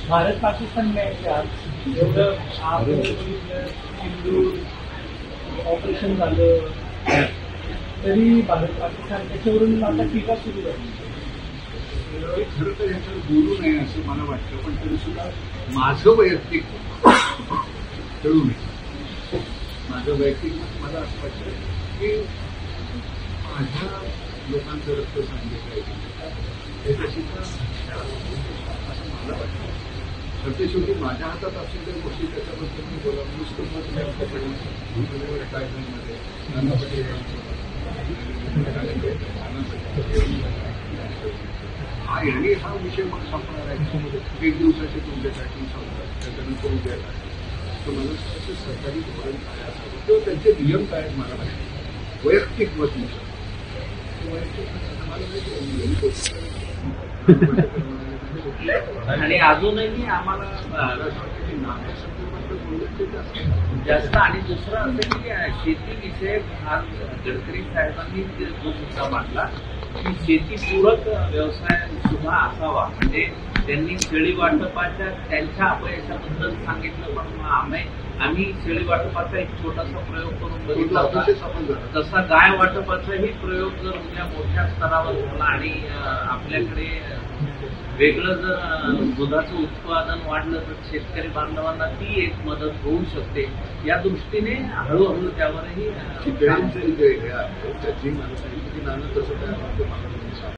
Bharat Pakistan match आज एवढं आपण बघितलं सिंधू ऑपरेशन झालं तरी भारत पाकिस्तान त्याच्यावरून आता टीका सुरू झाली. खरं तर याच्यावर बोलू नये असं मला वाटतं, पण तरी सुद्धा माझं वैयक्तिक कळू नये. माझं वैयक्तिक मला असं वाटतं की माझ्या लोकांचं रक्त सांगितलं पाहिजे त्याच्याशी असं मला वाटतं. तर ते शेवटी माझ्या हातात असलेल्या गोष्टी त्याच्याबद्दल मी बोला नुसतं मत व्यक्त करून कायद्यांमध्ये नाना पटेल आणि हा विषय मग संपणार आहे. एक दिवसाचे तुमच्यासाठी संपतात त्याच्यानंतर उद्या काय तर मला असं सरकारी धोरण काय असावं किंवा त्यांचे नियम काय आहेत मला माहिती. वैयक्तिक मत आणि अजूनही आम्हाला जास्त आणि दुसरं असं की शेतीविषयक आज गडकरी साहेबांनी जो मुद्दा मांडला की शेतीपूरक व्यवसाय सुद्धा असावा. म्हणजे त्यांनी शेळी वाटपाच्या त्यांच्या अपयशाबद्दल सांगितलं, पण आम्ही शेळी वाटपाचा एक छोटासा प्रयोग करून बघितला होता. तसा गाय वाटपाचाही प्रयोग जर उद्या मोठ्या स्तरावर झाला आणि आपल्याकडे वेगळं जर दुधाचं उत्पादन वाढलं तर शेतकरी बांधवांना ती एक मदत होऊ शकते. या दृष्टीने हळूहळू त्यावरही त्याची मला सांगितलं की नाना तसं काय